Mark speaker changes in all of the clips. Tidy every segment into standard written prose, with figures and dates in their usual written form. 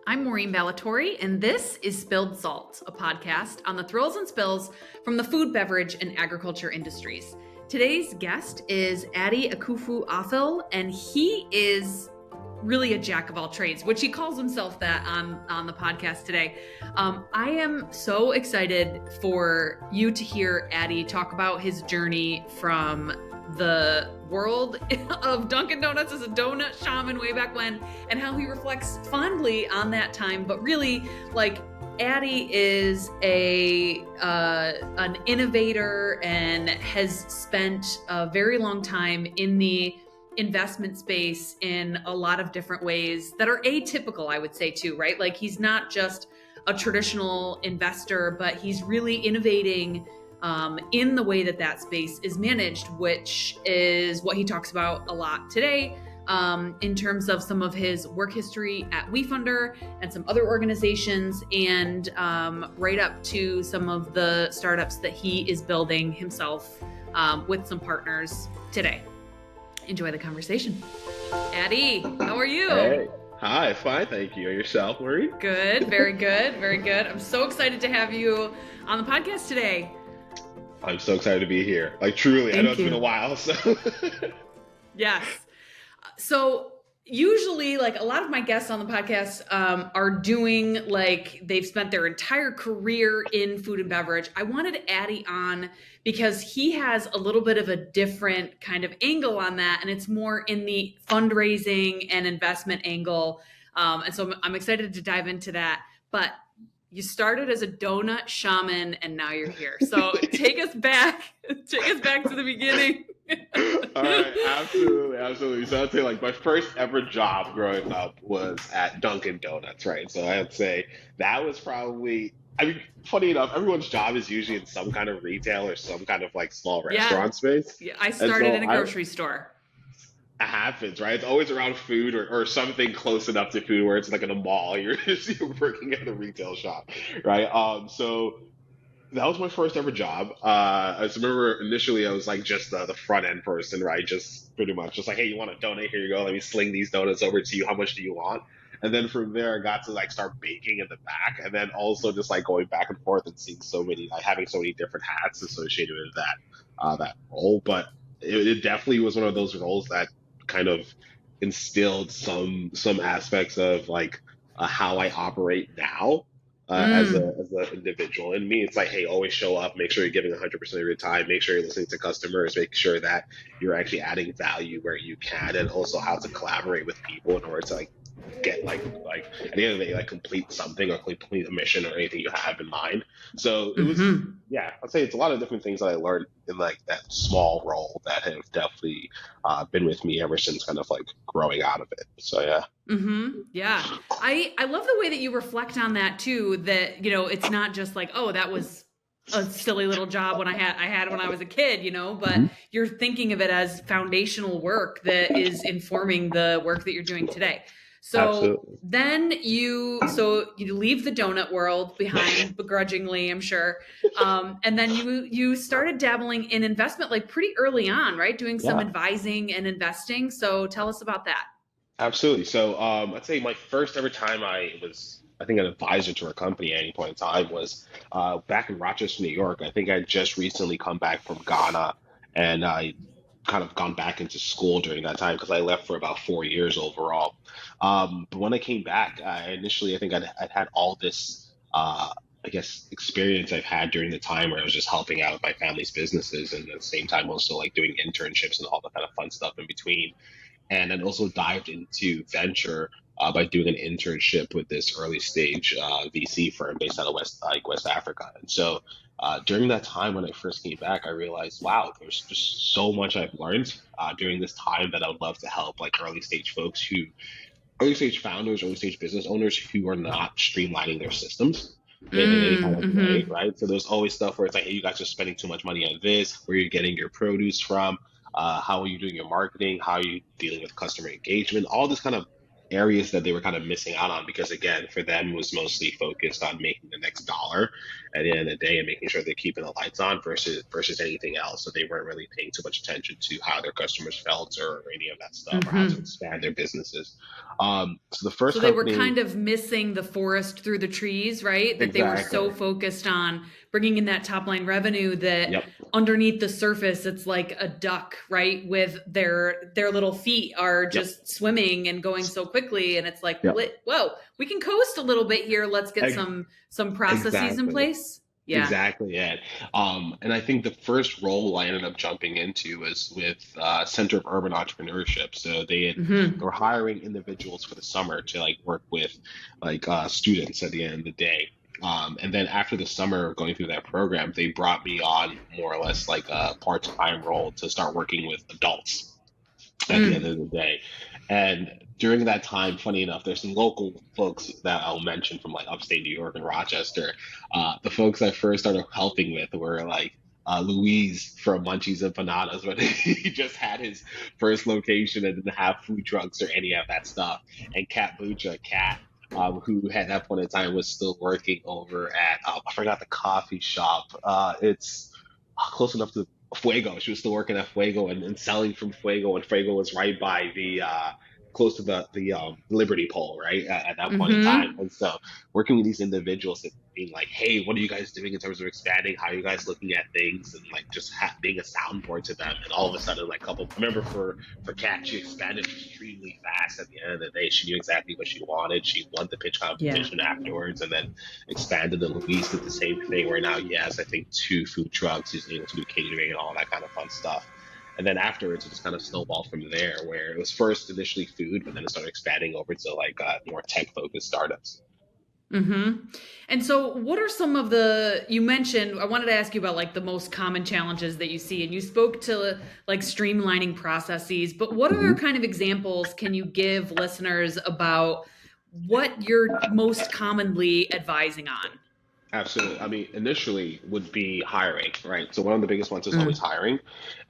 Speaker 1: I'm Maureen Ballatori, and this is Spilled Salt, a podcast on the thrills and spills from the food, beverage, and agriculture industries. Today's guest is Adie Akuffo-Afful, and he is really a jack of all trades, which he calls himself that on the podcast today. I am so excited for you to hear Adie talk about his journey from the world of Dunkin' Donuts as a donut shaman way back when, and how he reflects fondly on that time. But really, like, Adie is an innovator and has spent a very long time in the investment space in a lot of different ways that are atypical, I would say, too, right? Like, he's not just a traditional investor, but he's really innovating in the way that space is managed, which is what he talks about a lot today, in terms of some of his work history at WeFunder and some other organizations, and right up to some of the startups that he is building himself with some partners today. Enjoy the conversation. Adie, how are you?
Speaker 2: Hey. Hi, fine, thank you. And yourself, Maureen?
Speaker 1: Good, very good, very good. I'm so excited to have you on the podcast today.
Speaker 2: I'm so excited to be here. Like, truly, I know it's been a while, so.
Speaker 1: Yes. So usually, like, a lot of my guests on the podcast are doing, like, they've spent their entire career in food and beverage. I wanted Adie on because he has a little bit of a different kind of angle on that, and it's more in the fundraising and investment angle. And so I'm excited to dive into that. But you started as a donut shaman, and now you're here. So take us back to the beginning.
Speaker 2: All right, absolutely. So I'd say, like, my first ever job growing up was at Dunkin' Donuts, right? So I'd say that was probably, I mean, funny enough, everyone's job is usually in some kind of retail or some kind of, like, small restaurant space.
Speaker 1: Yeah, I started in a grocery store.
Speaker 2: It happens, right? It's always around food or something close enough to food where it's like in a mall, you're working at a retail shop, right? So that was my first ever job. I just remember initially I was like just the front end person, right? Just pretty much just like, hey, you want a donut? Here you go. Let me sling these donuts over to you. How much do you want? And then from there, I got to, like, start baking in the back, and then also just, like, going back and forth and seeing so many, like, having so many different hats associated with that role. But it definitely was one of those roles that kind of instilled some aspects of, like, how I operate now as an individual. And me, it's like, hey, always show up, make sure you're giving 100% of your time, make sure you're listening to customers, make sure that you're actually adding value where you can, and also how to collaborate with people in order to, like, get like at the end of the day, like, complete something or complete a mission or anything you have in mind. So it was, yeah, I'd say it's a lot of different things that I learned in, like, that small role that have definitely been with me ever since kind of, like, growing out of it. So yeah.
Speaker 1: Yeah. I love the way that you reflect on that too, that, you know, it's not just like, oh, that was a silly little job when I had when I was a kid, you know, but you're thinking of it as foundational work that is informing the work that you're doing today. So
Speaker 2: Absolutely.
Speaker 1: then you leave the donut world behind begrudgingly, I'm sure. And then you started dabbling in investment, like, pretty early on, right? Doing some advising and investing. So tell us about that.
Speaker 2: Absolutely. So I'd say my first ever time I think an advisor to a company at any point in time was back in Rochester, New York. I think I just recently come back from Ghana, and I kind of gone back into school during that time because I left for about 4 years overall. But when I came back, initially I think I'd had all this, I guess, experience I've had during the time where I was just helping out with my family's businesses, and at the same time also, like, doing internships and all the kind of fun stuff in between. And then also dived into venture by doing an internship with this early stage VC firm based out of West Africa. And so during that time when I first came back, I realized, wow, there's just so much I've learned during this time that I would love to help, like, early stage founders, early stage business owners who are not streamlining their systems in any kind of way, right? So there's always stuff where it's like, hey, you guys are spending too much money on this, where you're getting your produce from, how are you doing your marketing, how are you dealing with customer engagement, all this kind of areas that they were kind of missing out on, because again, for them it was mostly focused on making making the next dollar at the end of the day and making sure they're keeping the lights on versus anything else. So they weren't really paying too much attention to how their customers felt or any of that stuff or how to
Speaker 1: Mm-hmm.
Speaker 2: expand their businesses. So the
Speaker 1: So
Speaker 2: first
Speaker 1: they were
Speaker 2: company,
Speaker 1: kind of missing the forest through the trees, right? That they were so
Speaker 2: exactly.
Speaker 1: focused on bringing in that top line revenue that
Speaker 2: Yep.
Speaker 1: underneath the surface, it's like a duck, right? With their little feet are
Speaker 2: Yep.
Speaker 1: just swimming and going so quickly, and it's like,
Speaker 2: Yep.
Speaker 1: whoa, we can coast a little bit here. Let's get
Speaker 2: Ex-
Speaker 1: some processes in
Speaker 2: Exactly.
Speaker 1: place. Yeah.
Speaker 2: Exactly it. And I think the first role I ended up jumping into was with Center of Urban Entrepreneurship. So they
Speaker 1: Mm-hmm.
Speaker 2: were hiring individuals for the summer to like work with like students at the end of the day. And then after the summer of going through that program, they brought me on more or less like a part-time role to start working with adults at the end
Speaker 1: Mm.
Speaker 2: of the day. And during that time, funny enough, there's some local folks that I'll mention from like upstate New York and Rochester. The folks I first started helping with were like Louise from Munchies and Bananas, when he just had his first location and didn't have food trucks or any of that stuff. And Kat, who at that point in time was still working over at, I forgot the coffee shop. It's close enough to Fuego. She was still working at Fuego and selling from Fuego, and Fuego was right by the close to the Liberty pole, right at that point in time.
Speaker 1: Mm-hmm.
Speaker 2: And so working with these individuals and being like, hey, what are you guys doing in terms of expanding? How are you guys looking at things? And like just being a soundboard to them. And all of a sudden, like couple, I remember for Kat, she expanded extremely fast. At the end of the day, she knew exactly what she wanted. She won the pitch
Speaker 1: Yeah.
Speaker 2: competition afterwards, and then expanded. And Luis did the same thing, where now he has, I think, 2 food trucks. He's able to do catering and all that kind of fun stuff. And then afterwards, it just kind of snowballed from there, where it was first initially food, but then it started expanding over to like more tech focused startups.
Speaker 1: Mm-hmm. And so what are some of you mentioned, I wanted to ask you about like the most common challenges that you see, and you spoke to like streamlining processes, but what other
Speaker 2: Mhm.
Speaker 1: kind of examples can you give listeners about what you're most commonly advising on?
Speaker 2: Absolutely. I mean, initially would be hiring, right? So one of the biggest ones is always
Speaker 1: Mm.
Speaker 2: hiring.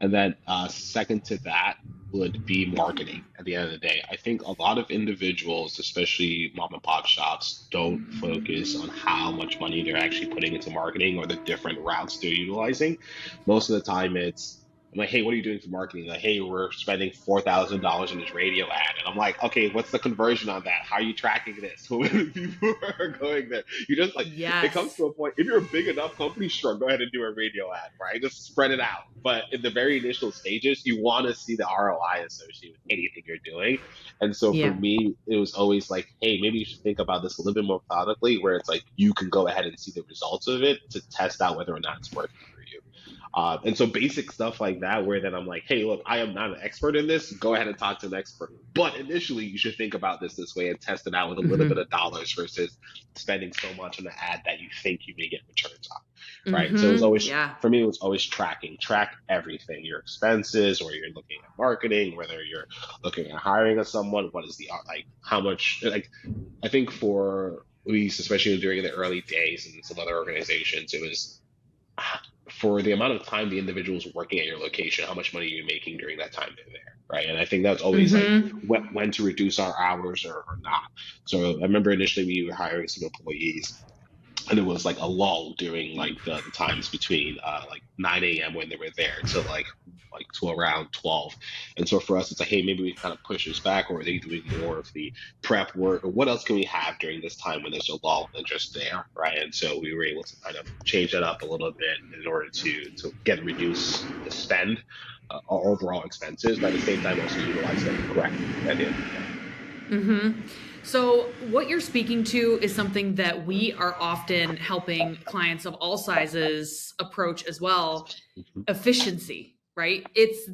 Speaker 2: And then second to that would be marketing at the end of the day. I think a lot of individuals, especially mom and pop shops, don't focus on how much money they're actually putting into marketing or the different routes they're utilizing. Most of the time it's, I'm like, hey, what are you doing for marketing? Like, hey, we're spending $4,000 on this radio ad. And I'm like, okay, what's the conversion on that? How are you tracking this? How many people are going there? You just like, it comes
Speaker 1: Yes.
Speaker 2: to a point, if you're a big enough company, sure, go ahead and do a radio ad, right? Just spread it out. But in the very initial stages, you want to see the ROI associated with anything you're doing. And so for
Speaker 1: Yeah.
Speaker 2: me, it was always like, hey, maybe you should think about this a little bit more methodically, where it's like you can go ahead and see the results of it to test out whether or not it's working for you. And so basic stuff like that, where then I'm like, hey, look, I am not an expert in this. Go ahead and talk to an expert. But initially, you should think about this way and test it out with a little bit
Speaker 1: Mm-hmm.
Speaker 2: of dollars versus spending so much on an ad that you think you may get returns on, right? So it was
Speaker 1: Mm-hmm.
Speaker 2: always,
Speaker 1: Yeah.
Speaker 2: for me, it was always track everything, your expenses, or you're looking at marketing, whether you're looking at hiring of someone, what is the, like, how much, like, I think for Luis, especially during the early days and some other organizations, it was for the amount of time the individual's working at your location, how much money are you making during that time they're there, right? And I think that's always like
Speaker 1: Mm-hmm.
Speaker 2: when to reduce our hours or not. So I remember initially we were hiring some employees, and it was like a lull during like the times between like 9 a.m. when they were there to like to around 12. And so for us it's like, hey, maybe we kind of push this back, or are they doing more of the prep work, or what else can we have during this time when there's a lull than just there, right? And so we were able to kind of change that up a little bit in order to get reduce the spend, our overall expenses, but at the same time also utilize them correctly at the end of the day.
Speaker 1: Mm-hmm. So, what you're speaking to is something that we are often helping clients of all sizes approach as well:
Speaker 2: Mhm.
Speaker 1: efficiency, right? It's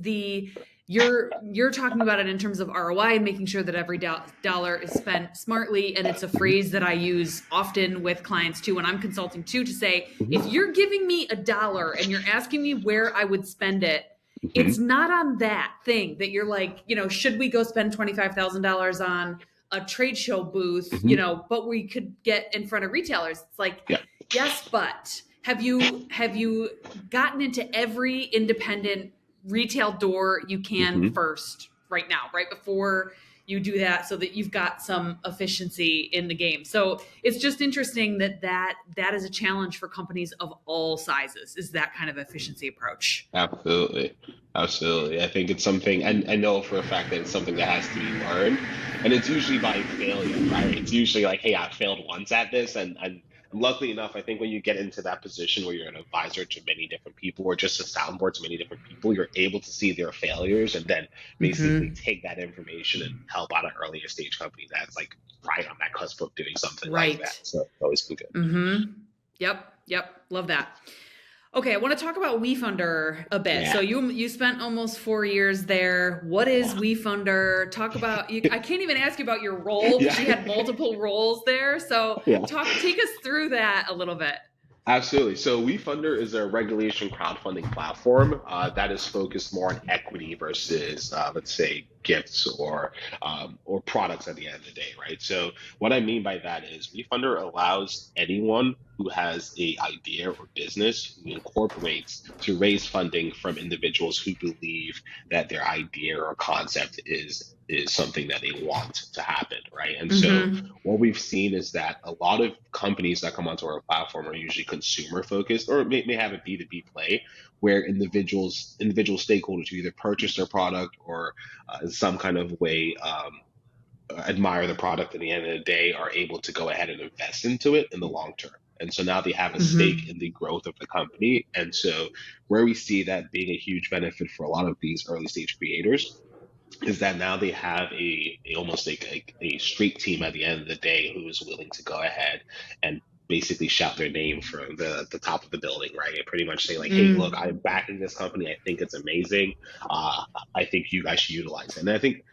Speaker 1: you're talking about it in terms of ROI and making sure that every dollar is spent smartly. And it's a
Speaker 2: Mhm.
Speaker 1: phrase that I use often with clients too when I'm consulting too, to say, if
Speaker 2: Mhm.
Speaker 1: you're giving me a dollar and you're asking me where I would spend it, it's
Speaker 2: Mhm.
Speaker 1: not on that thing that you're like, should we go spend $25,000 on a trade show booth,
Speaker 2: Mhm.
Speaker 1: but we could get in front of retailers. It's like,
Speaker 2: Yeah.
Speaker 1: yes, but have you gotten into every independent retail door you can
Speaker 2: Mhm.
Speaker 1: first right now, right before you do that so that you've got some efficiency in the game. So it's just interesting that is a challenge for companies of all sizes, is that kind of efficiency approach.
Speaker 2: Absolutely. Absolutely. I think it's something, and I know for a fact that it's something that has to be learned. And it's usually by failure, right? It's usually like, hey, I failed once at this. And luckily enough, I think when you get into that position where you're an advisor to many different people or just a soundboard to many different people, you're able to see their failures and then basically
Speaker 1: Mm-hmm.
Speaker 2: take that information and help out an earlier stage company that's like right on that cusp of doing something like that.
Speaker 1: Right.
Speaker 2: So it's always been good.
Speaker 1: Mm-hmm. Yep. Love that. Okay, I want to talk about WeFunder a bit.
Speaker 2: Yeah.
Speaker 1: So you spent almost 4 years there. What is
Speaker 2: Yeah.
Speaker 1: WeFunder? Talk about you. I can't even ask you about your role because you had
Speaker 2: Yeah.
Speaker 1: multiple roles there. So
Speaker 2: Yeah.
Speaker 1: take us through that a little bit.
Speaker 2: Absolutely. So WeFunder is a regulation crowdfunding platform that is focused more on equity versus, let's say, gifts or products at the end of the day, right? So what I mean by that is WeFunder allows anyone who has a idea or business who incorporates to raise funding from individuals who believe that their idea or concept is something that they want to happen, right? And so
Speaker 1: Mm-hmm.
Speaker 2: what we've seen is that a lot of companies that come onto our platform are usually consumer focused or may have a B2B play where individual stakeholders who either purchase their product or in some kind of way admire the product at the end of the day are able to go ahead and invest into it in the long term. And so now they have a stake
Speaker 1: Mm-hmm.
Speaker 2: in the growth of the company. And so where we see that being a huge benefit for a lot of these early stage creators is that now they have a almost like a street team at the end of the day who is willing to go ahead and basically shout their name from the top of the building, right? And pretty much say like, hey, look,
Speaker 1: Mm.
Speaker 2: I'm backing this company. I think it's amazing. Uh, I think you guys should utilize it. And I think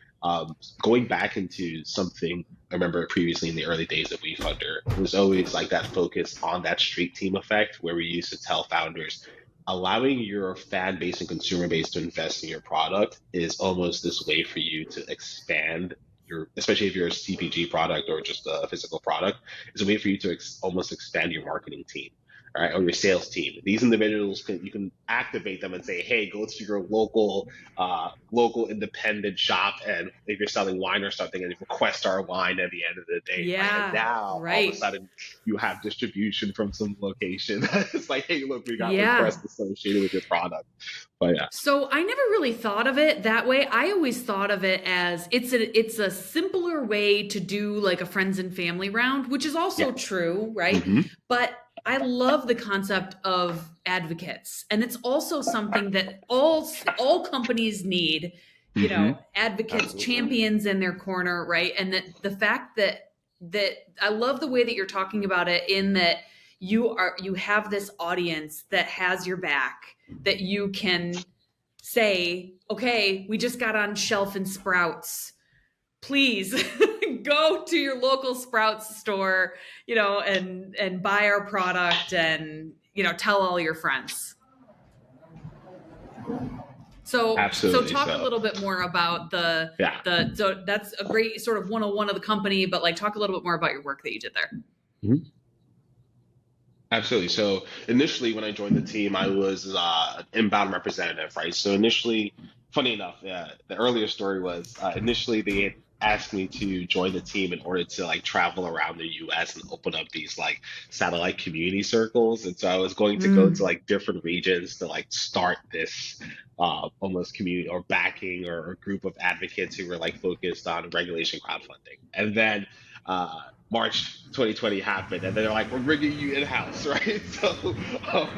Speaker 2: going back into something I remember previously in the early days of WeFunder, it was always like that focus on that street team effect where we used to tell founders, allowing your fan base and consumer base to invest in your product is almost this way for you to expand your, especially if you're a CPG product or just a physical product, is a way for you to almost expand your marketing team, right, or your sales team. These individuals you can activate them and say, hey, go to your local independent shop, and if you're selling wine or something, and request our wine at the end of the day, right? And
Speaker 1: Yeah.
Speaker 2: now all of a
Speaker 1: Right.
Speaker 2: sudden you have distribution from some location. It's like, hey, look, we got
Speaker 1: Yeah.
Speaker 2: requests associated with your product. But yeah,
Speaker 1: So I never really thought of it that way. I always thought of it as it's a simpler way to do like a friends and family round, which is
Speaker 2: yeah,
Speaker 1: also true, right?
Speaker 2: hmm
Speaker 1: But I love the concept of advocates. And it's also something that all companies need,
Speaker 2: hmm
Speaker 1: advocates,
Speaker 2: absolutely,
Speaker 1: champions in their corner, right? And that the fact that I love the way that you're talking about it, in that you have this audience that has your back, that you can say, okay, we just got on shelf in Sprouts. Please go to your local Sprouts store, and buy our product, and tell all your friends. So
Speaker 2: absolutely.
Speaker 1: talk a
Speaker 2: So
Speaker 1: little bit more about
Speaker 2: yeah.
Speaker 1: so that's a great sort of 101 of the company, but like talk a little bit more about your work that you did there.
Speaker 2: Mhm. Absolutely. So initially, when I joined the team, I was an inbound representative, right? So initially, funny enough, the earlier story was initially they had asked me to join the team in order to like travel around the U.S. and open up these like satellite community circles, and so I was going to go to
Speaker 1: Mm.
Speaker 2: like different regions to like start this almost community or backing or group of advocates who were like focused on regulation crowdfunding, and then. Uh, March 2020 happened, and they're like, "We're bringing you in-house," right? So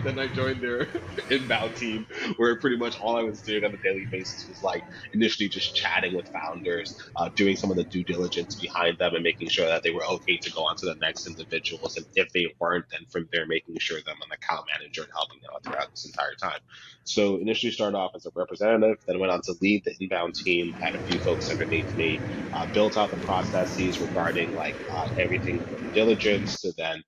Speaker 2: then I joined their inbound team, where pretty much all I was doing on a daily basis was like initially just chatting with founders, doing some of the due diligence behind them, and making sure that they were okay to go on to the next individuals, and if they weren't, then from there making sure that I'm an account manager and helping them out throughout this entire time. So initially started off as a representative, then went on to lead the inbound team, had a few folks underneath me, built out the processes regarding like everything from diligence to then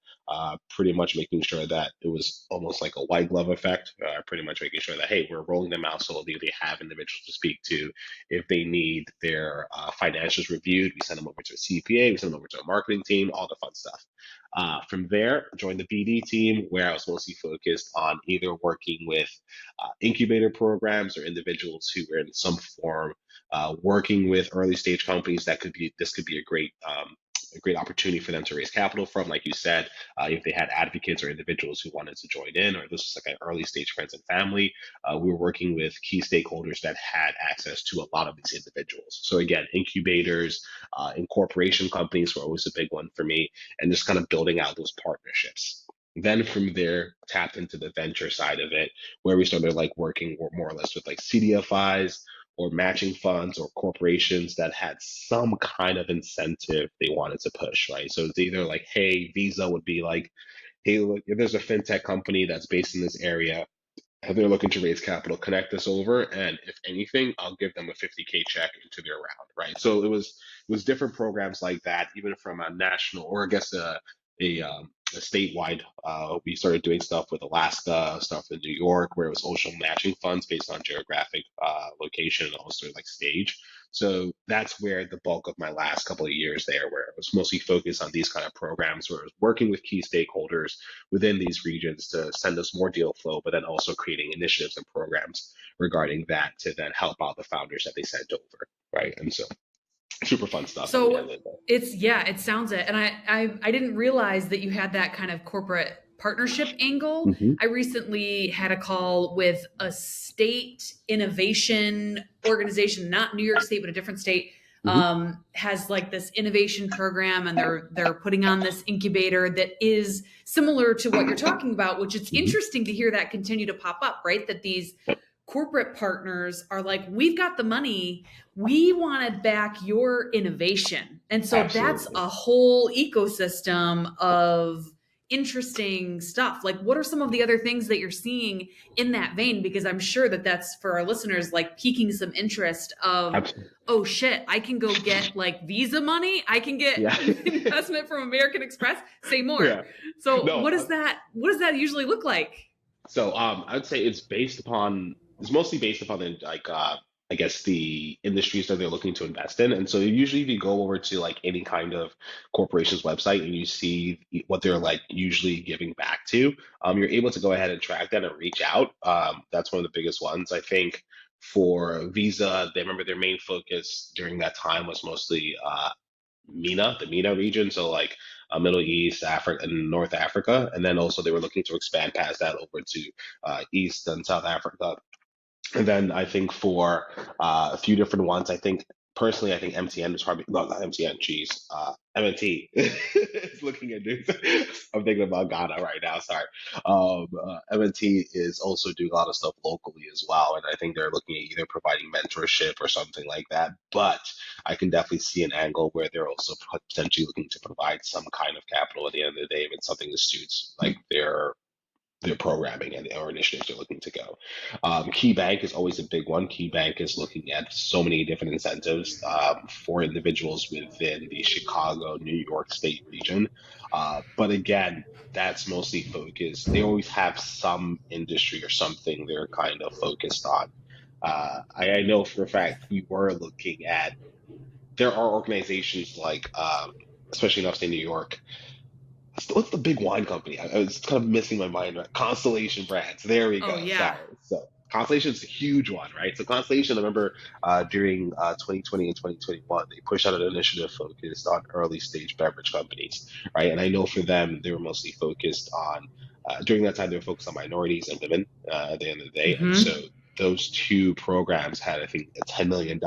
Speaker 2: pretty much making sure that it was almost like a white glove effect, pretty much making sure that, hey, we're rolling them out so they have individuals to speak to. If they need their financials reviewed, we send them over to a CPA, we send them over to a marketing team, all the fun stuff. From there, joined the BD team where I was mostly focused on either working with incubator programs or individuals who were in some form working with early stage companies. This could be a great opportunity for them to raise capital from. Like you said, if they had advocates or individuals who wanted to join in, or this was like an early stage friends and family, we were working with key stakeholders that had access to a lot of these individuals. So again, incubators, incorporation companies were always a big one for me, and just kind of building out those partnerships. Then from there, tapped into the venture side of it, where we started like working more or less with like CDFIs or matching funds or corporations that had some kind of incentive they wanted to push, right? So it's either like, hey, Visa would be like, hey, look, if there's a fintech company that's based in this area, if they're looking to raise capital, connect us over, and if anything, I'll give them a 50K check into their round, right? So it was different programs like that, even from a national or I guess a statewide. We started doing stuff with Alaska, stuff in New York, where it was also matching funds based on geographic location and also like stage. So that's where the bulk of my last couple of years there, where it was mostly focused on these kind of programs, where I was working with key stakeholders within these regions to send us more deal flow, but then also creating initiatives and programs regarding that to then help out the founders that they sent over, right? And so super fun stuff at the end
Speaker 1: So
Speaker 2: of the day.
Speaker 1: it sounds it. And I didn't realize that you had that kind of corporate partnership angle.
Speaker 2: Mm-hmm,
Speaker 1: I recently had a call with a state innovation organization, not New York State, but a different state,
Speaker 2: mm-hmm,
Speaker 1: has like this innovation program, and they're putting on this incubator that is similar to what you're talking about, which it's
Speaker 2: mm-hmm.
Speaker 1: interesting to hear that continue to pop up, right? That these corporate partners are like, we've got the money, we want to back your innovation. And so that's
Speaker 2: Absolutely.
Speaker 1: a whole ecosystem of interesting stuff. Like, what are some of the other things that you're seeing in that vein? Because I'm sure that that's for our listeners, like piquing some interest of,
Speaker 2: Absolutely.
Speaker 1: oh shit, I can go get like Visa money, I can get
Speaker 2: Yeah.
Speaker 1: investment from American Express, say more.
Speaker 2: Yeah.
Speaker 1: So
Speaker 2: No,
Speaker 1: what does that usually look like?
Speaker 2: so I'd say it's mostly based upon the like I guess the industries that they're looking to invest in. And so usually if you go over to like any kind of corporation's website and you see what they're like usually giving back to, you're able to go ahead and track that and reach out. That's one of the biggest ones. I think for Visa, they remember their main focus during that time was mostly the MENA region, so like Middle East, Africa, and North Africa, and then also they were looking to expand past that over to East and South Africa. And then I think for a few different ones, I think personally, I think MTN is probably no, not MTN. Geez, MNT is looking at news. I'm thinking about Ghana right now. Sorry. MNT is also doing a lot of stuff locally as well, and I think they're looking at either providing mentorship or something like that. But I can definitely see an angle where they're also potentially looking to provide some kind of capital at the end of the day if it's something that suits like their programming and or initiatives they're looking to go. Key Bank is always a big one. Key Bank is looking at so many different incentives for individuals within the Chicago, New York State region. But again, that's mostly focused. They always have some industry or something they're kind of focused on. I know for a fact we were looking at, there are organizations like, especially in upstate New York, what's the big wine company? I was kind of missing my mind. Right? Constellation Brands. There we
Speaker 1: Oh
Speaker 2: go.
Speaker 1: yeah.
Speaker 2: Sorry. So Constellation's a huge one, right? So Constellation, I remember during 2020 and 2021, they pushed out an initiative focused on early stage beverage companies, right? And I know for them, they were mostly focused on, during that time, they were focused on minorities and women at the end of the day. And so
Speaker 1: Mm-hmm.
Speaker 2: those two programs had, I think, a $10 million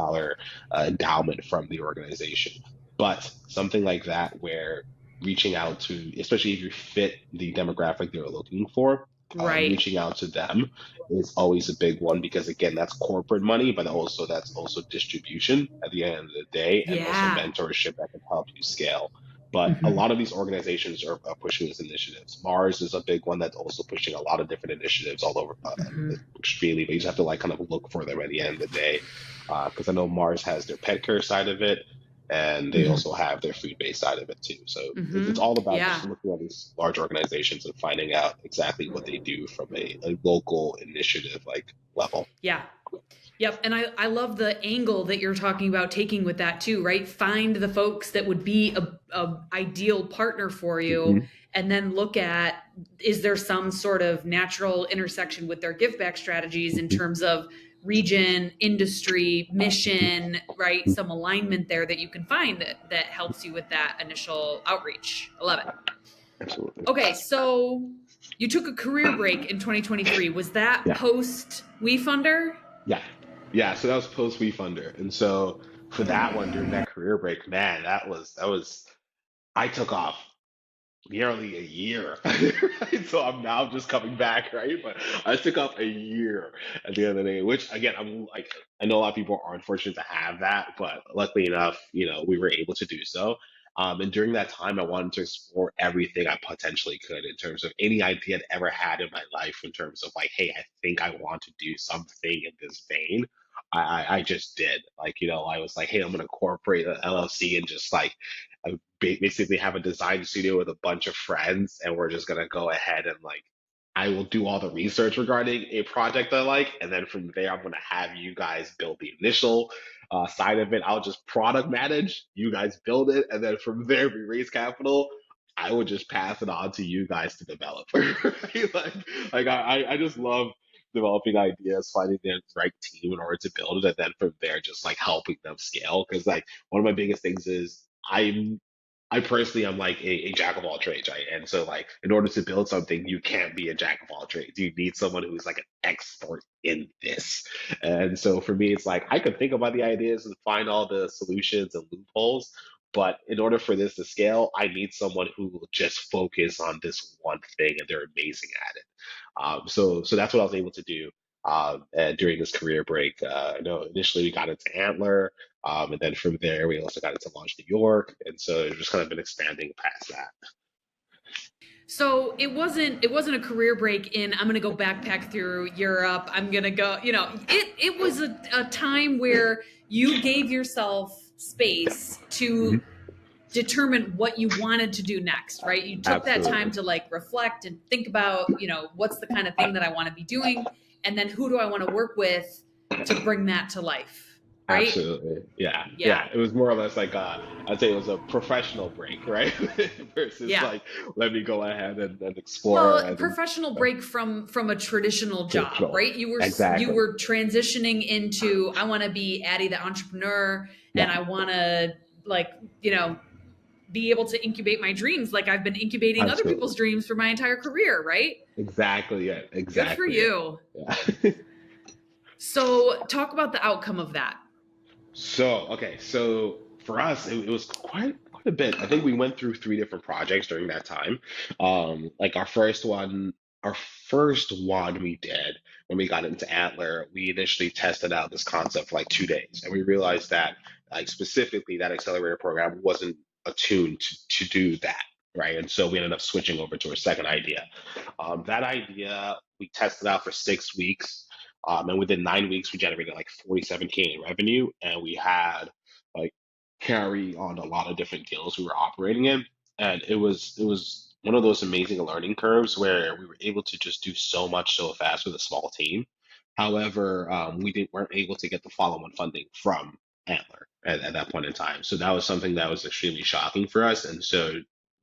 Speaker 2: endowment from the organization. But something like that, where reaching out to, especially if you fit the demographic they're looking for,
Speaker 1: Right.
Speaker 2: reaching out to them is always a big one because again, that's corporate money, but also that's also distribution at the end of the day, and also
Speaker 1: Yeah.
Speaker 2: mentorship that can help you scale. But a
Speaker 1: Mm-hmm.
Speaker 2: lot of these organizations are pushing these initiatives. Mars is a big one that's also pushing a lot of different initiatives all over
Speaker 1: Mm-hmm.
Speaker 2: extremely, but you just have to like kind of look for them at the end of the day. Because I know Mars has their pet care side of it. and they
Speaker 1: Mhm.
Speaker 2: also have their food-based side of it too. So it's
Speaker 1: Mhm.
Speaker 2: all about just
Speaker 1: Yeah.
Speaker 2: looking at these large organizations and finding out exactly what they do from a local initiative like level.
Speaker 1: Yeah. Yep. And I love the angle that you're talking about taking with that too, right? Find the folks that would be a ideal partner for you,
Speaker 2: Hmm.
Speaker 1: and then look at, is there some sort of natural intersection with their give back strategies in
Speaker 2: Hmm.
Speaker 1: terms of region, industry, mission, right? Some alignment there that you can find that helps you with that initial outreach. I love it.
Speaker 2: Absolutely.
Speaker 1: Okay, so you took a career break in 2023. Was that
Speaker 2: Yeah.
Speaker 1: post WeFunder?
Speaker 2: Yeah. Yeah. So that was post WeFunder. And so for that one during that career break, man, that was I took off nearly a year. Right? So I'm now just coming back, right? But I took up a year at the end of the day, which again, I'm like, I know a lot of people are unfortunate to have that, but luckily enough, we were able to do so. And during that time, I wanted to explore everything I potentially could in terms of any idea I'd ever had in my life, in terms of like, hey, I think I want to do something in this vein. I just did. Like, I was like, hey, I'm going to incorporate an LLC and just like, basically have a design studio with a bunch of friends, and we're just gonna go ahead and like I will do all the research regarding a project I like, and then from there I'm gonna have you guys build the initial side of it. I'll just product manage, you guys build it, and then from there we raise capital. I would just pass it on to you guys to develop. Right? Like I just love developing ideas, finding the right team in order to build it, and then from there just like helping them scale. Because like one of my biggest things is I personally am like a jack of all trades, right? And so like in order to build something, you can't be a jack of all trades. You need someone who's like an expert in this. And so for me, it's like I could think about the ideas and find all the solutions and loopholes, but in order for this to scale, I need someone who will just focus on this one thing and they're amazing at it. So that's what I was able to do and during this career break. I know initially we got into Antler, and then from there we also got into Launch New York, and so it's just kind of been expanding past that.
Speaker 1: So it wasn't a career break in, I'm gonna go backpack through Europe. I'm gonna go, it was a time where you gave yourself space to
Speaker 2: Mhm.
Speaker 1: determine what you wanted to do next, right? You took that time
Speaker 2: Absolutely,
Speaker 1: to like reflect and think about, what's the kind of thing that I want to be doing, and then who do I want to work with to bring that to life, right?
Speaker 2: absolutely, yeah,
Speaker 1: Yeah.
Speaker 2: yeah. It was more or less like I'd say it was a professional break, right? Versus
Speaker 1: Yeah.
Speaker 2: like let me go ahead and explore
Speaker 1: Well,
Speaker 2: and
Speaker 1: professional break from a traditional job,
Speaker 2: traditional.
Speaker 1: right? You
Speaker 2: Exactly.
Speaker 1: were transitioning into, I want to be Addy the entrepreneur, and
Speaker 2: Yeah.
Speaker 1: I want to, like, you know be able to incubate my dreams like I've been incubating other
Speaker 2: Absolutely.
Speaker 1: people's dreams for my entire career, right?
Speaker 2: Exactly it.
Speaker 1: Good for
Speaker 2: Exactly it.
Speaker 1: you.
Speaker 2: Yeah.
Speaker 1: So talk about the outcome of that.
Speaker 2: So, okay, so for us, it was quite a bit. I think we went through three different projects during that time. Like our first one we did when we got into Antler, we initially tested out this concept for like 2 days, and we realized that like specifically that accelerator program wasn't attuned to do that, right? And so we ended up switching over to our second idea. That idea we tested out for 6 weeks, and within 9 weeks, we generated like 47K in revenue, and we had like carry on a lot of different deals we were operating in, and it was one of those amazing learning curves where we were able to just do so much so fast with a small team. However, we didn't weren't able to get the follow-on funding from Antler at that point in time, so that was something that was extremely shocking for us, and so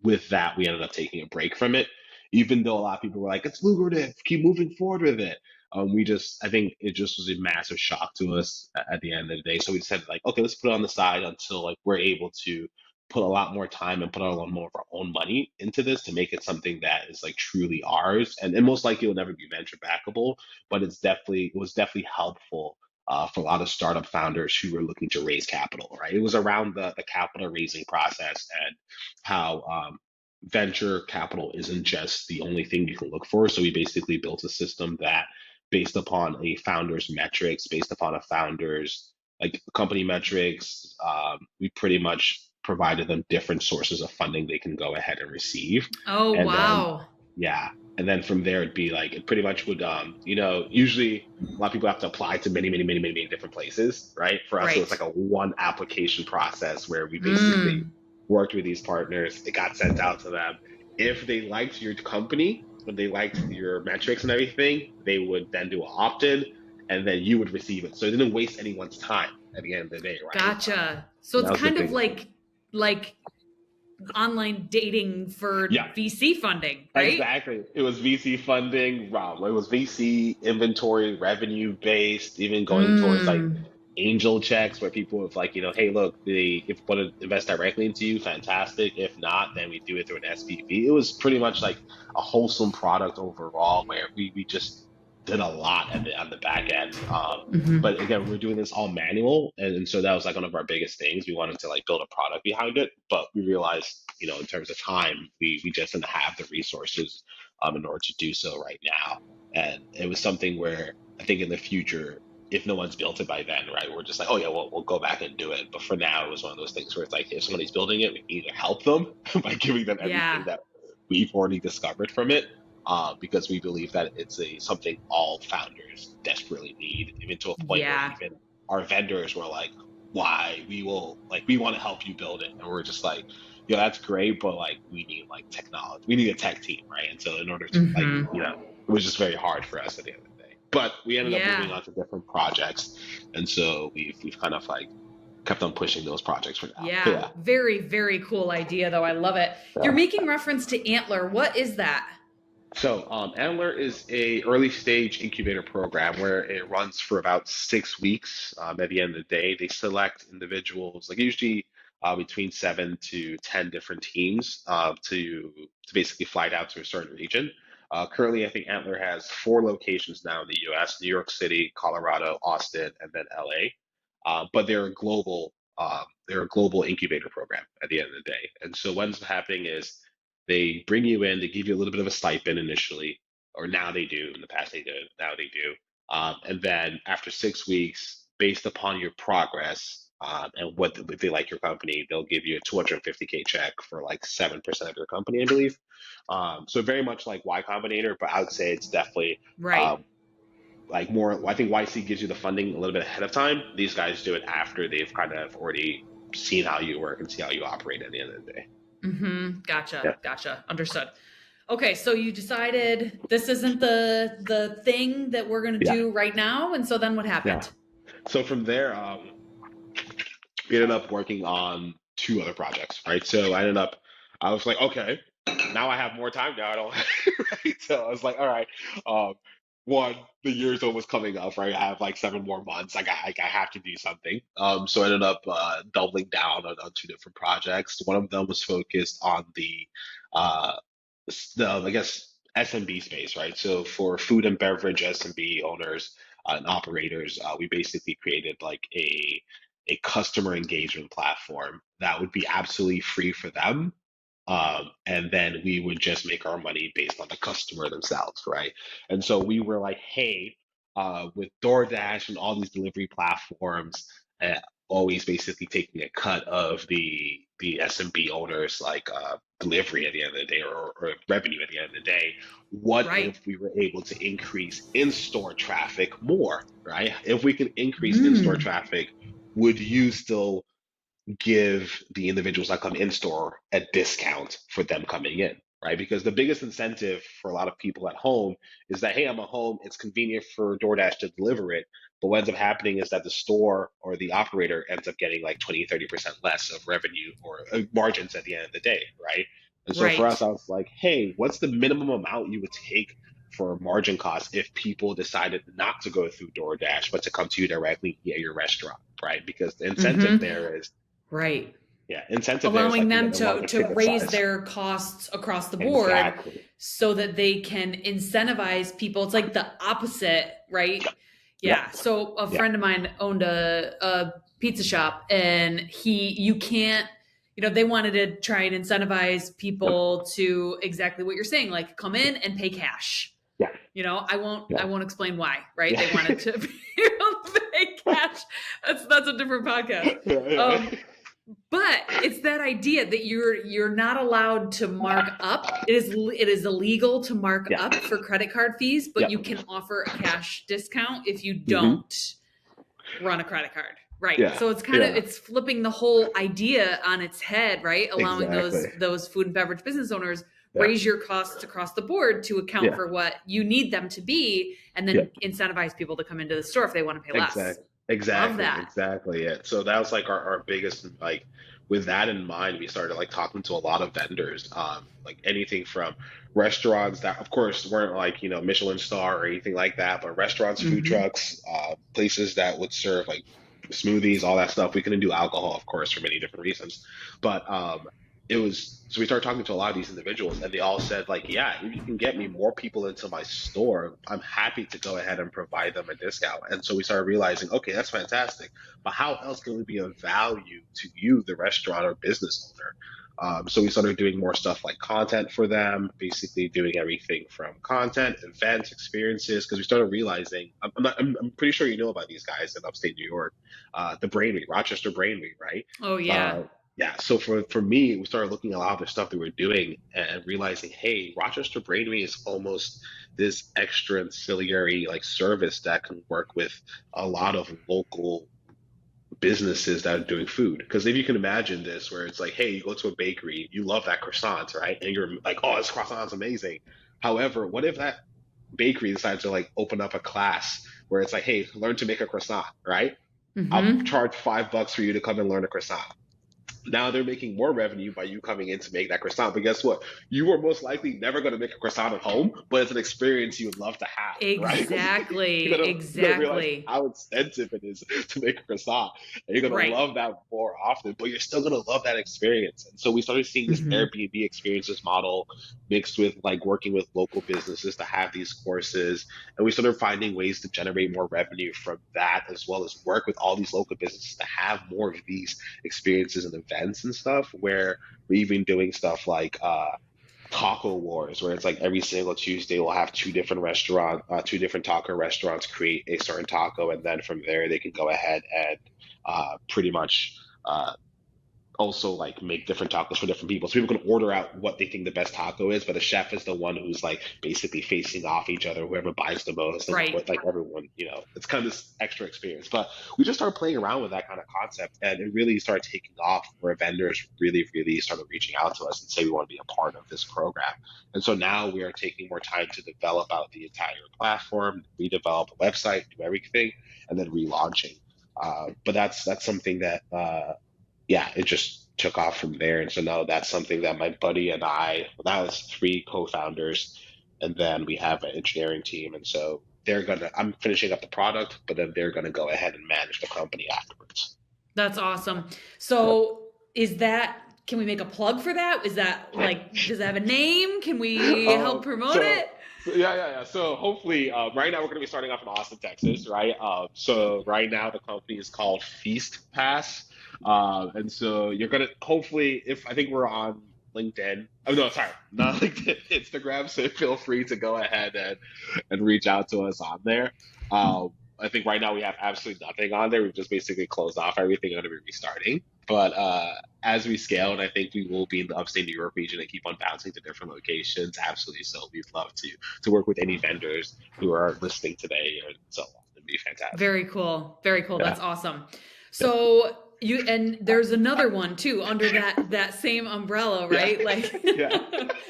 Speaker 2: with that, we ended up taking a break from it, even though a lot of people were like, "It's lucrative, keep moving forward with it." I think it just was a massive shock to us at the end of the day. So we decided like, okay, let's put it on the side until like we're able to put a lot more time and put a lot more of our own money into this to make it something that is like truly ours. And most likely it'll never be venture backable, but it was definitely helpful for a lot of startup founders who were looking to raise capital, right? It was around the capital raising process and how venture capital isn't just the only thing you can look for. So we basically built a system that based upon a founder's metrics, based upon a founder's like company metrics. We pretty much provided them different sources of funding they can go ahead and receive.
Speaker 1: Oh,
Speaker 2: And then
Speaker 1: wow.
Speaker 2: Yeah. And then from there, it'd be like, it pretty much would, usually a lot of people have to apply to many, many, many, many, many different places, right? For us, it was like
Speaker 1: Right.
Speaker 2: a one application process where we basically
Speaker 1: Mm.
Speaker 2: worked with these partners. It got sent out to them. If they liked your company, when they liked your metrics and everything, they would then do an opt-in and then you would receive it. So it didn't waste anyone's time at the end of the day, right?
Speaker 1: Gotcha. So
Speaker 2: And that
Speaker 1: it's
Speaker 2: was the
Speaker 1: kind of
Speaker 2: biggest thing.
Speaker 1: like online dating
Speaker 2: Yeah.
Speaker 1: for VC funding, right?
Speaker 2: Exactly. It was VC funding, Rob. It was VC inventory, revenue based, even going towards like
Speaker 1: Mm.
Speaker 2: angel checks where people have like, hey, look, if you want to invest directly into you, fantastic. If not, then we do it through an SPV. It was pretty much like a wholesome product overall where we just did a lot on the back end. But
Speaker 1: Mm-hmm.
Speaker 2: again, we're doing this all manual. And so that was like one of our biggest things. We wanted to like build a product behind it, but we realized, in terms of time, we just didn't have the resources in order to do so right now. And it was something where I think in the future, if no one's built it by then, right, we're just like, oh yeah, we'll go back and do it. But for now, it was one of those things where it's like, if somebody's building it, we can either help them by giving them everything
Speaker 1: Yeah.
Speaker 2: that we've already discovered from it, because we believe that it's something all founders desperately need, even to a point where
Speaker 1: Yeah.
Speaker 2: even our vendors were like, why we want to help you build it, and we're just like, that's great, but like we need like technology, we need a tech team, right? And so in order to
Speaker 1: Mm-hmm.
Speaker 2: it was just very hard for us at the end of the day. But we ended up moving
Speaker 1: Yeah.
Speaker 2: on to different projects, and so we've kind of like kept on pushing those projects for now.
Speaker 1: Yeah.
Speaker 2: Yeah.
Speaker 1: Very, very cool idea though. I love it. You're
Speaker 2: Yeah.
Speaker 1: making reference to Antler. What is that?
Speaker 2: So, Antler is a early stage incubator program where it runs for about 6 weeks. At the end of the day, they select individuals, like usually between 7 to 10 different teams, to basically fly out to a certain region. Currently, I think Antler has 4 locations now in the U.S.: New York City, Colorado, Austin, and then L.A. But they're a global incubator program at the end of the day. And so, what ends up happening is they bring you in, they give you a little bit of a stipend initially, or now they do. In the past, they did. Now they do. And then after 6 weeks, based upon your progress and if they like your company, they'll give you a 250K check for like 7% of your company, I believe. So very much like Y Combinator, but I would say it's definitely
Speaker 1: Right.
Speaker 2: um, like more. I think YC gives you the funding a little bit ahead of time. These guys do it after they've kind of already seen how you work and see how you operate at the end of the day.
Speaker 1: Mm-hmm. Gotcha.
Speaker 2: Yeah,
Speaker 1: Gotcha. Understood. Okay, so you decided this isn't the thing that we're gonna
Speaker 2: yeah,
Speaker 1: do right now, and so then what
Speaker 2: yeah.
Speaker 1: happened?
Speaker 2: So from there, we ended up working on 2 other projects, right? I was like, okay, now I have more time now. I don't, right? So I was like, all right, um, one, the year's almost coming up, right? I have like 7 more months. I have to do something. So I ended up doubling down on 2 different projects. One of them was focused on uh, I guess SMB space, right? So for food and beverage SMB owners and operators, we basically created like a customer engagement platform that would be absolutely free for them. And then we would just make our money based on the customer themselves, right? And so we were like, hey, with DoorDash and all these delivery platforms, uh, always basically taking a cut of the SMB owners like delivery at the end of the day, or revenue at the end of the day. What
Speaker 1: Right.
Speaker 2: if we were able to increase in-store traffic more, right? If we can increase in-store
Speaker 1: Mm.
Speaker 2: traffic, would you still give the individuals that come in store a discount for them coming in, right? Because the biggest incentive for a lot of people at home is that, hey, I'm at home, it's convenient for DoorDash to deliver it. But what ends up happening is that the store or the operator ends up getting like 20, 30% less of revenue or margins at the end of the day, right? And so for us,
Speaker 1: Right.
Speaker 2: I was like, hey, what's the minimum amount you would take for margin costs if people decided not to go through DoorDash, but to come to you directly at your restaurant, right? Because the incentive
Speaker 1: Mm-hmm.
Speaker 2: there is
Speaker 1: Right.
Speaker 2: like
Speaker 1: Allowing
Speaker 2: you
Speaker 1: them
Speaker 2: get a larger
Speaker 1: to
Speaker 2: ticket
Speaker 1: raise
Speaker 2: size.
Speaker 1: their costs across the board
Speaker 2: Exactly.
Speaker 1: so that they can incentivize people. It's like the opposite, right?
Speaker 2: Yep.
Speaker 1: Yeah. So a
Speaker 2: Yeah.
Speaker 1: friend of mine owned a pizza shop, and you can't, they wanted to try and incentivize
Speaker 2: Yep.
Speaker 1: people to exactly what you're saying, like come in and pay cash.
Speaker 2: Yeah.
Speaker 1: I
Speaker 2: Yeah.
Speaker 1: won't explain why, right?
Speaker 2: Yeah.
Speaker 1: They wanted to pay cash. That's a different podcast.
Speaker 2: Yeah.
Speaker 1: Um,
Speaker 2: Yeah.
Speaker 1: But it's that idea that you're not allowed to mark up. It is illegal to mark
Speaker 2: Yeah.
Speaker 1: up for credit card fees, but you
Speaker 2: Yep.
Speaker 1: can offer a cash discount if you
Speaker 2: Hmm.
Speaker 1: don't run a credit card. Right.
Speaker 2: Yeah.
Speaker 1: So it's kind of
Speaker 2: Yeah.
Speaker 1: it's flipping the whole idea on its head, right? Allowing
Speaker 2: Exactly.
Speaker 1: those food and beverage business owners
Speaker 2: Yeah.
Speaker 1: raise your costs across the board to account
Speaker 2: Yeah.
Speaker 1: for what you need them to be, and
Speaker 2: Yeah.
Speaker 1: then incentivize people to come into the store if they want to pay less.
Speaker 2: Exactly.
Speaker 1: Love
Speaker 2: Exactly.
Speaker 1: that.
Speaker 2: Exactly. Yeah. So that was like our biggest, like, with that in mind, we started like talking to a lot of vendors, like anything from restaurants that of course weren't like, Michelin star or anything like that, but restaurants, food
Speaker 1: Mm-hmm.
Speaker 2: trucks, places that would serve like smoothies, all that stuff. We couldn't do alcohol, of course, for many different reasons. But it was so we started talking to a lot of these individuals, and they all said like, yeah, if you can get me more people into my store, I'm happy to go ahead and provide them a discount. And so we started realizing, okay, that's fantastic, but how else can we be of value to you, the restaurant or business owner? So we started doing more stuff like content for them, basically doing everything from content, events, experiences, because we started realizing, I'm pretty sure you know about these guys in upstate New York, the Brainry, Rochester Brainry, right?
Speaker 1: Oh yeah.
Speaker 2: Uh, yeah, so for me, we started looking at a lot of the stuff that we're doing and realizing, hey, Rochester Brainry is almost this extra ancillary like service that can work with a lot of local businesses that are doing food. Because if you can imagine this, where it's like, hey, you go to a bakery, you love that croissant, right? And you're like, oh, this croissant's amazing. However, what if that bakery decides to like open up a class where it's like, hey, learn to make a croissant, right? I'll
Speaker 1: Mm-hmm.
Speaker 2: charge $5 for you to come and learn a croissant. Now they're making more revenue by you coming in to make that croissant. But guess what? You are most likely never going to make a croissant at home, but it's an experience you would love to have, right? Because
Speaker 1: Exactly.
Speaker 2: you're gonna realize
Speaker 1: Exactly.
Speaker 2: how expensive it is to make a croissant, and you're gonna
Speaker 1: Right.
Speaker 2: love that more often. But you're still gonna love that experience. And so we started seeing this
Speaker 1: Mm-hmm.
Speaker 2: Airbnb experiences model mixed with like working with local businesses to have these courses, and we started finding ways to generate more revenue from that, as well as work with all these local businesses to have more of these experiences and events and stuff where we've been doing stuff like taco wars, where it's like every single Tuesday we'll have two different taco restaurants create a certain taco, and then from there they can go ahead and pretty much uh, also like make different tacos for different people. So people can order out what they think the best taco is, but the chef is the one who's like basically facing off each other, whoever buys the most, and
Speaker 1: Right.
Speaker 2: what like everyone, it's kind of this extra experience. But we just started playing around with that kind of concept, and it really started taking off where vendors really, really started reaching out to us and say we want to be a part of this program. And so now we are taking more time to develop out the entire platform, redevelop a website, do everything, and then relaunching. But that's something that yeah, it just took off from there. And so now that's something that my buddy and I, well, that was three co-founders, and then we have an engineering team. And so I'm finishing up the product, but then they're gonna go ahead and manage the company afterwards.
Speaker 1: That's awesome.
Speaker 2: Yep.
Speaker 1: So can we make a plug for that? Is that like, does it have a name? Can we help
Speaker 2: Um,
Speaker 1: promote
Speaker 2: so,
Speaker 1: it?
Speaker 2: yeah. So hopefully, right now we're going to be starting off in Austin, Texas, right? So right now the company is called Feast Pass, and so you're gonna hopefully, if I think we're on LinkedIn. Oh no, sorry, not LinkedIn, Instagram. So feel free to go ahead and reach out to us on there. I think right now we have absolutely nothing on there. We've just basically closed off everything. Going to be restarting, but as we scale, and I think we will be in the upstate New York region and keep on bouncing to different locations. Absolutely. So we'd love to work with any vendors who are listening today and so on. It'd be fantastic.
Speaker 1: Very cool. Very cool.
Speaker 2: Yeah.
Speaker 1: That's awesome.
Speaker 2: Yeah.
Speaker 1: So and there's another one too under that same umbrella,
Speaker 2: Yeah.
Speaker 1: right? Like
Speaker 2: Yeah.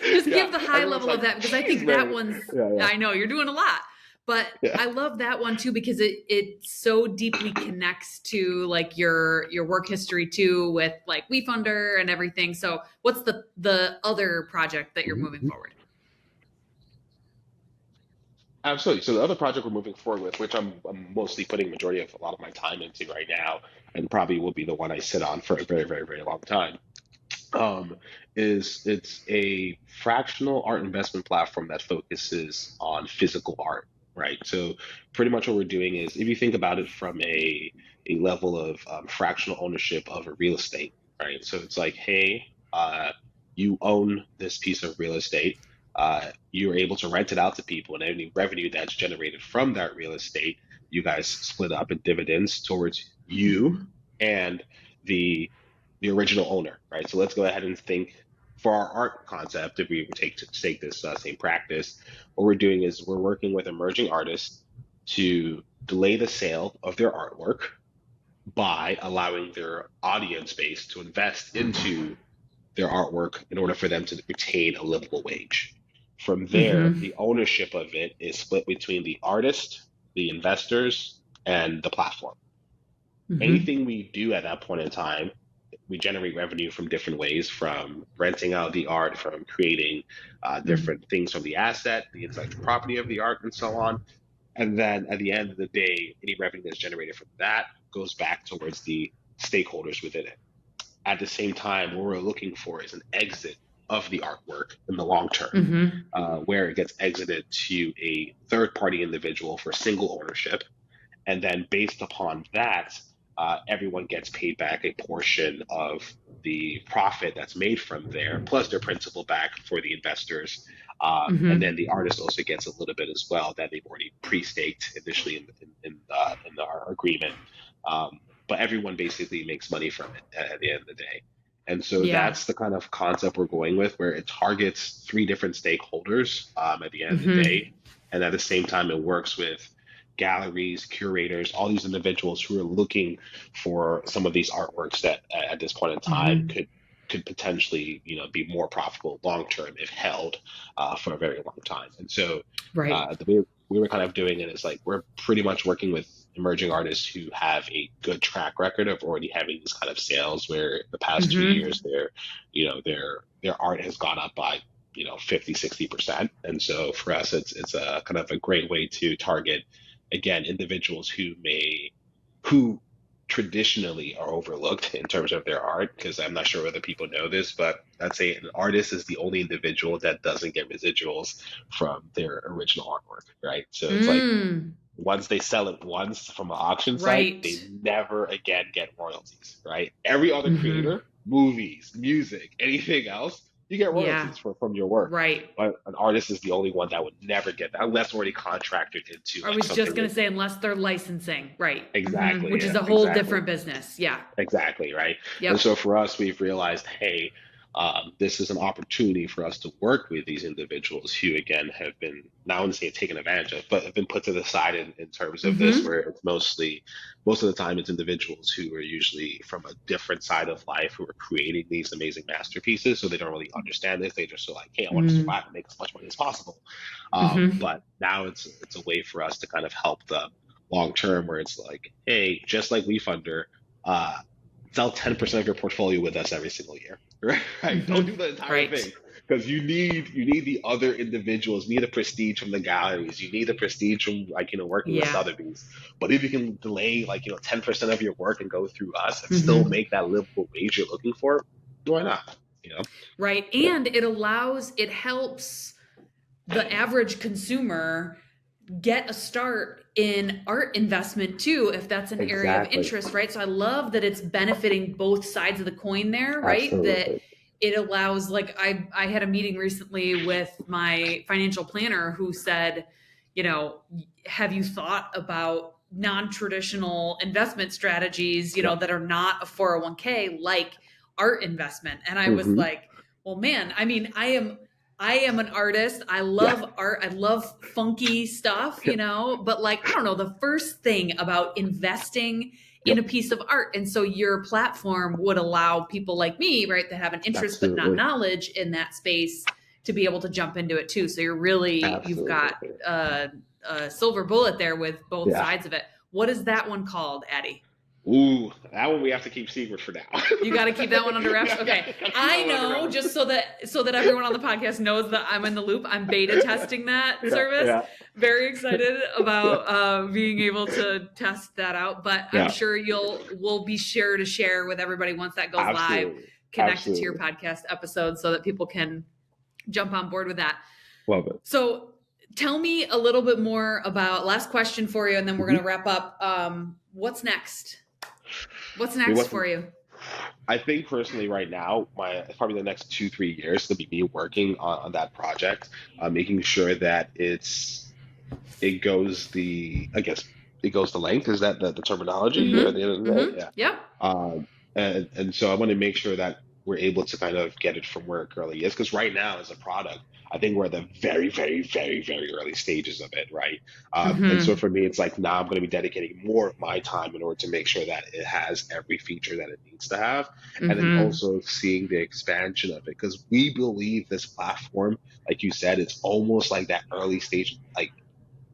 Speaker 1: just
Speaker 2: Yeah.
Speaker 1: give the high
Speaker 2: Everyone's
Speaker 1: level of
Speaker 2: like,
Speaker 1: that, because I
Speaker 2: geez,
Speaker 1: think that
Speaker 2: Mary.
Speaker 1: one's,
Speaker 2: Yeah.
Speaker 1: I know you're doing a lot, but
Speaker 2: Yeah.
Speaker 1: I love that one too because it so deeply connects to like your work history too with like WeFunder and everything. So what's the other project that you're moving
Speaker 2: Mhm.
Speaker 1: forward?
Speaker 2: Absolutely. So the other project we're moving forward with, which I'm mostly putting majority of a lot of my time into right now, and probably will be the one I sit on for a very, very, very long time, um, is it's a fractional art investment platform that focuses on physical art, right? So pretty much what we're doing is, if you think about it from a level of fractional ownership of a real estate, right? So it's like, hey, you own this piece of real estate. You're able to rent it out to people, and any revenue that's generated from that real estate, you guys split up in dividends towards you
Speaker 1: Mhm.
Speaker 2: and the the original owner, right? So let's go ahead and think for our art concept, if we take this same practice, what we're doing is we're working with emerging artists to delay the sale of their artwork by allowing their audience base to invest into their artwork in order for them to retain a livable wage. From there,
Speaker 1: Mm-hmm.
Speaker 2: the ownership of it is split between the artist, the investors, and the platform.
Speaker 1: Mm-hmm.
Speaker 2: Anything we do at that point in time, we generate revenue from different ways, from renting out the art, from creating different things from the asset, the intellectual property of the art, and so on. And then at the end of the day, any revenue that's generated from that goes back towards the stakeholders within it. At the same time, what we're looking for is an exit of the artwork in the long term,
Speaker 1: Mm-hmm.
Speaker 2: where it gets exited to a third party individual for single ownership. And then based upon that, everyone gets paid back a portion of the profit that's made from there, plus their principal back for the investors. And
Speaker 1: Mm-hmm.
Speaker 2: then the artist also gets a little bit as well that they've already pre-staked initially in our agreement. But everyone basically makes money from it at the end of the day. And so
Speaker 1: Yeah.
Speaker 2: that's the kind of concept we're going with, where it targets three different stakeholders at the end of the
Speaker 1: Mm-hmm.
Speaker 2: day. And at the same time, it works with galleries, curators, all these individuals who are looking for some of these artworks that at this point in time
Speaker 1: Mm-hmm.
Speaker 2: could potentially be more profitable long term if held for a very long time. And so
Speaker 1: Right.
Speaker 2: the way we were kind of doing it is like we're pretty much working with emerging artists who have a good track record of already having these kind of sales where the past two
Speaker 1: Mm-hmm.
Speaker 2: years their art has gone up by 50-60%. And so for us it's a kind of a great way to target again individuals who traditionally are overlooked in terms of their art, because I'm not sure whether people know this, but I'd say an artist is the only individual that doesn't get residuals from their original artwork, right? So it's like
Speaker 1: Mm.
Speaker 2: once they sell it once from an auction site,
Speaker 1: Right.
Speaker 2: they never again get royalties, right? Every other
Speaker 1: Mm-hmm.
Speaker 2: creator, movies, music, anything else, you get
Speaker 1: Yeah.
Speaker 2: royalties from your work.
Speaker 1: Right.
Speaker 2: But an artist is the only one that would never get that unless already contracted into
Speaker 1: I
Speaker 2: like
Speaker 1: was just
Speaker 2: something
Speaker 1: going
Speaker 2: like
Speaker 1: to say, unless they're licensing. Right. Mm-hmm.
Speaker 2: exactly,
Speaker 1: Which is
Speaker 2: yeah,
Speaker 1: a whole
Speaker 2: exactly.
Speaker 1: different business. Yeah.
Speaker 2: Exactly, right? And
Speaker 1: Yep.
Speaker 2: so for us, we've realized, hey, this is an opportunity for us to work with these individuals who, again, have been, not only say taken advantage of, but have been put to the side in terms of this,
Speaker 1: Mm-hmm.
Speaker 2: where it's most of the time, it's individuals who are usually from a different side of life who are creating these amazing masterpieces. So they don't really understand this. They just are like, hey, I want to
Speaker 1: Mm-hmm.
Speaker 2: survive and make as much money as possible.
Speaker 1: Mm-hmm.
Speaker 2: But now it's a way for us to kind of help them long term, where it's like, hey, just like WeFunder, uh, sell 10% of your portfolio with us every single year, right? Don't do
Speaker 1: Mm-hmm.
Speaker 2: the entire
Speaker 1: Right.
Speaker 2: thing because you need the other individuals, you need the prestige from the galleries, you need the prestige from like working with
Speaker 1: Yeah.
Speaker 2: Sotheby's. But if you can delay like 10% of your work and go through us and still
Speaker 1: Mm-hmm.
Speaker 2: make that livable wage you're looking for, why not? You know?
Speaker 1: Right. And it helps the average consumer get a start in art investment too, if that's an area of
Speaker 2: Exactly.
Speaker 1: interest, right? So I love that it's benefiting both sides of the coin there, right? That
Speaker 2: Absolutely.
Speaker 1: it allows, like, I had a meeting recently with my financial planner who said, you know, have you thought about non-traditional investment strategies,
Speaker 2: Yep.
Speaker 1: that are not a 401k, like art investment? And I was
Speaker 2: Hmm.
Speaker 1: like, well, man, I mean, I am an artist. I
Speaker 2: Yeah.
Speaker 1: love art. I love funky stuff,
Speaker 2: Yep.
Speaker 1: but like, I don't know, the first thing about investing in
Speaker 2: Yep.
Speaker 1: a piece of art. And so your platform would allow people like me, right, that have an interest but not
Speaker 2: Absolutely.
Speaker 1: knowledge in that space to be able to jump into it too. So you've got
Speaker 2: Absolutely.
Speaker 1: a silver bullet there with both
Speaker 2: Yeah.
Speaker 1: sides of it. What is that one called, Addie?
Speaker 2: Ooh, that one we have to keep secret for now.
Speaker 1: You got to keep that one under wraps.
Speaker 2: Yeah, yeah,
Speaker 1: Okay,
Speaker 2: gotta keep
Speaker 1: I
Speaker 2: that one under
Speaker 1: know,
Speaker 2: wraps.
Speaker 1: just so that everyone on the podcast knows that I'm in the loop. I'm beta testing that
Speaker 2: Yeah,
Speaker 1: service.
Speaker 2: yeah,
Speaker 1: Very excited about
Speaker 2: yeah,
Speaker 1: being able to test that out. But I'm
Speaker 2: yeah.
Speaker 1: sure we'll be sure to share with everybody once that goes live.
Speaker 2: Absolutely,
Speaker 1: Connect it to your
Speaker 2: absolutely.
Speaker 1: podcast episode so that people can jump on board with that.
Speaker 2: Love it.
Speaker 1: So tell me a little bit more about, last question for you, and then we're
Speaker 2: Hmm.
Speaker 1: going to wrap up. What's next? What's
Speaker 2: I mean,
Speaker 1: next for you?
Speaker 2: I think personally, right now, probably the next 2-3 years to be me working on that project, making sure that it goes I guess it goes the length. Is that the terminology here at the end of
Speaker 1: Mm-hmm.
Speaker 2: the day?
Speaker 1: Mm-hmm.
Speaker 2: Yeah.
Speaker 1: Yep.
Speaker 2: And so I want to make sure that we're able to kind of get it from where it currently is. Because right now, as a product, I think we're at the very, very, very, very early stages of it, right? And so
Speaker 1: Mm-hmm.
Speaker 2: for me, it's like now I'm going to be dedicating more of my time in order to make sure that it has every feature that it needs to have. And then
Speaker 1: Mm-hmm.
Speaker 2: also seeing the expansion of it. Because we believe this platform, like you said, it's almost like that early stage, like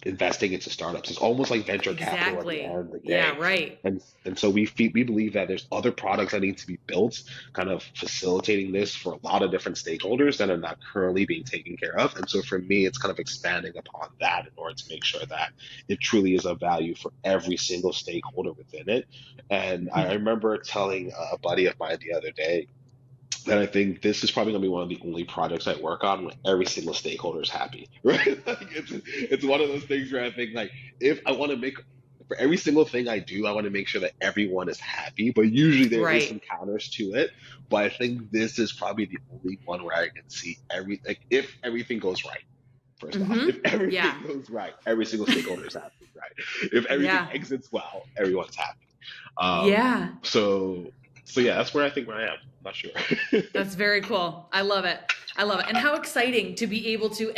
Speaker 2: investing into startups. It's almost like venture capital at the end
Speaker 1: Exactly.
Speaker 2: of the
Speaker 1: Yeah,
Speaker 2: day.
Speaker 1: right.
Speaker 2: And so we believe that there's other products that need to be built, kind of facilitating this for a lot of different stakeholders that are not currently being taken care of. And so for me, it's kind of expanding upon that in order to make sure that it truly is of value for every single stakeholder within it. And I remember telling a buddy of mine the other day, and I think this is probably going to be one of the only projects I work on when every single stakeholder is happy, right? Like it's one of those things where I think like if I want to make for every single thing I do, I want to make sure that everyone is happy. But usually there is some
Speaker 1: Right.
Speaker 2: counters to it. But I think this is probably the only one where I can see every like if everything goes right. First off, if
Speaker 1: Mm-hmm.
Speaker 2: everything
Speaker 1: Yeah.
Speaker 2: goes right, every single stakeholder is happy, right? If everything
Speaker 1: Yeah.
Speaker 2: exits well, everyone's happy. Um,
Speaker 1: Yeah.
Speaker 2: so so yeah, that's where I think where I am. I'm not sure.
Speaker 1: That's very cool. I love it. I love it. And how exciting to be able to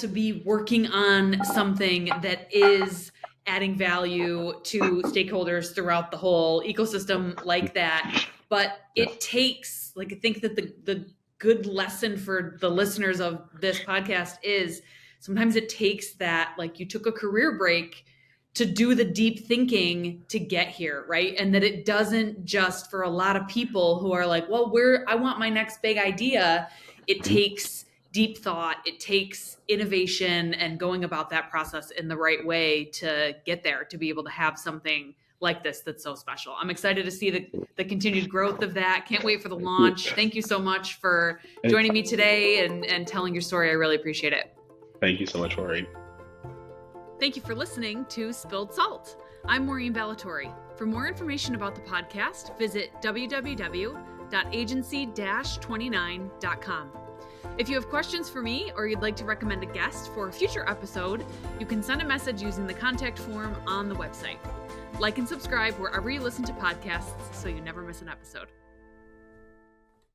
Speaker 1: be working on something that is adding value to stakeholders throughout the whole ecosystem like that. But
Speaker 2: Yeah.
Speaker 1: it takes, like, I think that the good lesson for the listeners of this podcast is sometimes it takes that, like, you took a career break to do the deep thinking to get here, right? And that it doesn't just, for a lot of people who are like, well, I want my next big idea. It
Speaker 2: Mhm.
Speaker 1: takes deep thought, it takes innovation and going about that process in the right way to get there, to be able to have something like this that's so special. I'm excited to see the continued growth of that. Can't wait for the launch. Thank you so much for joining me today and telling your story. I really appreciate it.
Speaker 2: Thank you so much, Maureen.
Speaker 1: Thank you for listening to Spilled Salt. I'm Maureen Ballatori. For more information about the podcast, visit www.agency-29.com. If you have questions for me or you'd like to recommend a guest for a future episode, you can send a message using the contact form on the website. Like and subscribe wherever you listen to podcasts so you never miss an episode.